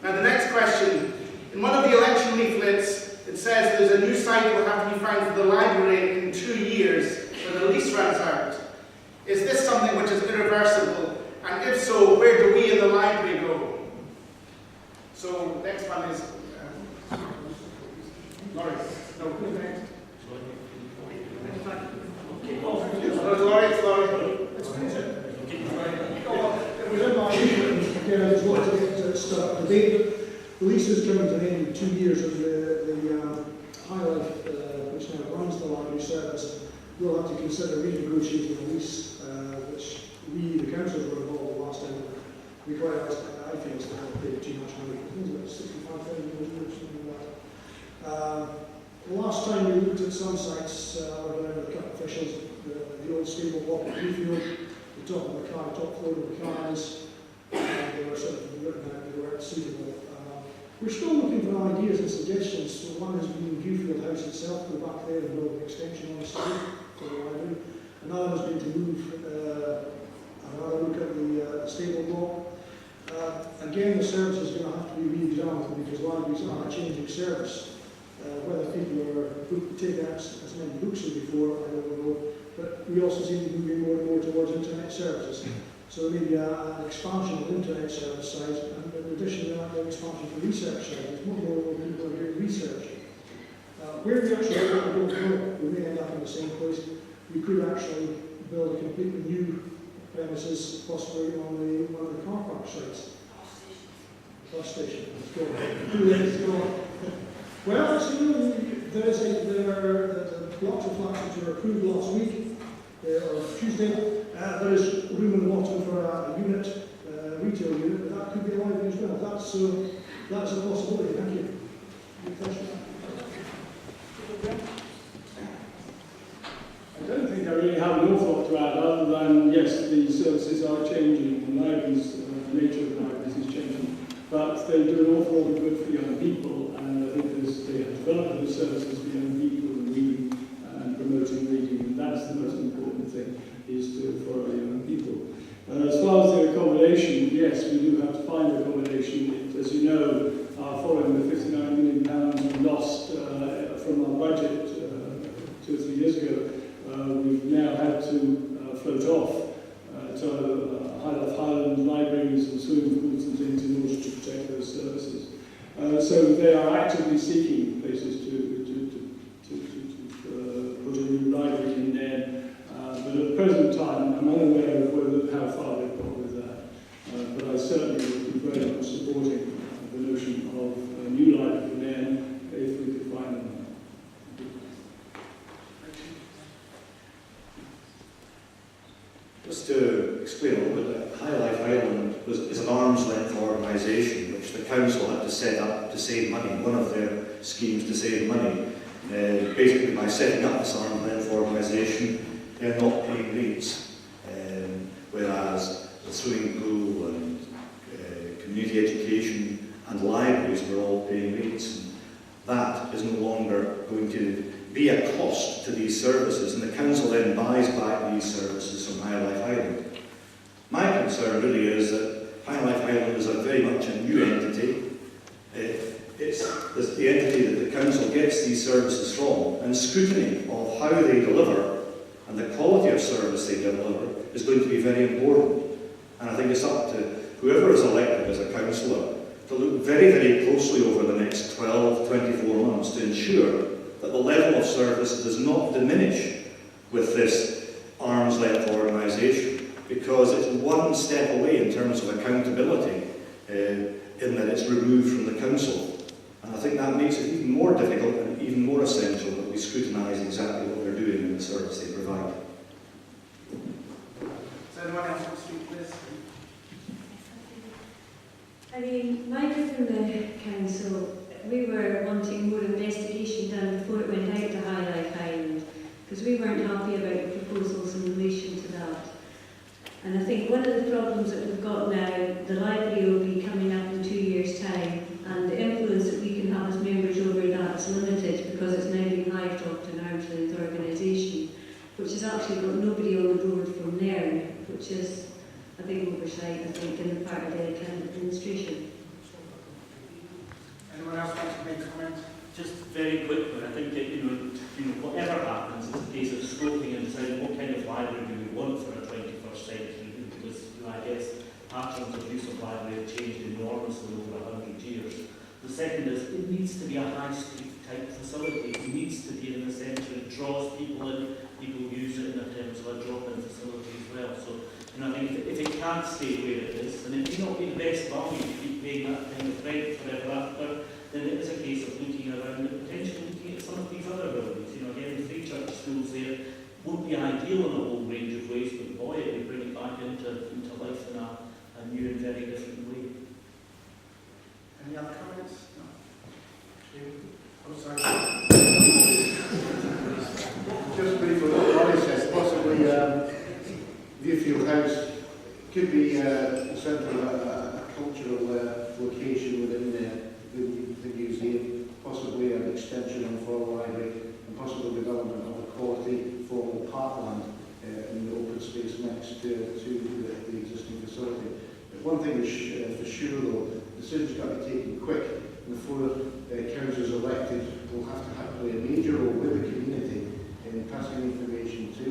Now the next question. In one of the election leaflets, it says there's a new site will have to be found for the library in 2 years when the lease runs out. Is this something which is irreversible? And if so, where do we in the library go? So, next one is Laurie. No, who's next? Laurie. It was in my again, I just wanted to start the debate. The lease is coming to the end in 2 years of the High Life, which now runs the library service. We'll have to consider renegotiating the lease, which we, the councils, were involved in last time. We quite honest, I think it's not paid too much money. I think it's about 65,000 or something like that. The last time we looked at some sites, I went around with a couple of officials, the old stable block at Newfield, the top of the car, top floor of the cars, they were sort of written out, they weren't suitable. We're still looking for ideas and suggestions. So one has been Viewfield House itself, go back there and build an extension on the street to the library. Another has been to move, another look at the stable block. Again, the service is going to have to be re-examined because libraries are a changing service. Whether people are taking as many books as before, I don't know. But we also seem to be moving more and more towards internet services. So maybe an expansion of internet service size, and in addition to that, an expansion for research size. More and more people are doing research. Where we actually want to go, we may end up in the same place. We could actually build a completely new premises, possibly on one of the car park sites. Bus station. Let's go. Well, actually, there are blocks of flats which were approved last week, or Tuesday. There is room in the bottom for a unit, retail unit, but that could be a library as well. That's a possibility. Thank you. I don't think I really have an awful lot to add, other than, yes, the services are changing, the libraries, the nature of the libraries is changing, but they do an awful lot of good for young people, and I think they have developed those services for young people and reading and promoting reading, and that's the most important thing, is for our young people. As far as the accommodation, yes, we do have to find accommodation. As you know, following the £59 million we lost from our budget 2 or 3 years ago, we've now had to float off to Highland libraries and swimming pools and things in order to protect those services. So they are actively seeking places to put a new library in there. But at the present time, I'm unaware of how far they've got with that. But I certainly would be very much supporting the notion of a new library there if we could find them. Just to explain a little bit, High Life Ireland is an arm's length organisation which the council had to set up to save money. One of their schemes to save money, basically by setting up this arm's length organisation, they're not paying rates, whereas the swimming pool and community education and libraries were all paying rates. And that is no longer going to be a cost to these services, and the council then buys back these services from High Life Ireland. My concern really is that High Life Ireland is very much a new entity. It's the entity that the council gets these services from, and scrutiny of how they deliver and the quality of service they deliver is going to be very important. And I think it's up to whoever is elected as a councillor to look very, very closely over the next 12, 24 months to ensure that the level of service does not diminish with this arm's length organisation, because it's one step away in terms of accountability in that it's removed from the council. And I think that makes it even more difficult and even more essential that we scrutinise exactly what they're doing in the service they provide. Does anyone else want to speak to this? I mean, my group in the council, we were wanting more investigation done before it went out to High Life Ireland, because we weren't happy about the proposals in relation to that. And I think one of the problems that we've got now, the library will be coming up in 2 years' time, and the influence that we can have as members over that is limited because it's now being live-talked in arm's length organisation, which has actually got nobody on the board from there, which is a big oversight, I think, in the part of the account administration. Anyone else want to make a comment? Just very quickly, I think that, whatever happens, it's a case of scoping and deciding what kind of library do we want for a 21st century, because I guess patterns of use of library have changed enormously over 100 years. The second is, it needs to be a high street type facility. It needs to be in the centre. It draws people in, people use it in terms of a drop-in facility as well. So, I think if it can't stay where it is, and it may not be the best value to keep paying that kind of rent forever after, then it is a case of looking around and potentially looking at some of these other buildings. Again, the free church schools there won't be ideal in a whole range of ways, but boy, it would bring it back into life in a new and very different way. Any other comments? No. Oh, sorry. Just briefly, what Ronnie says, possibly Viewfield House could be certainly a cultural location within the museum, possibly an extension of our library, and possible development of a quality formal parkland in the open space next to the existing facility. But one thing is for sure though, decisions got to be taken quick, and the four councillors elected will have to play a major role with the community in passing information to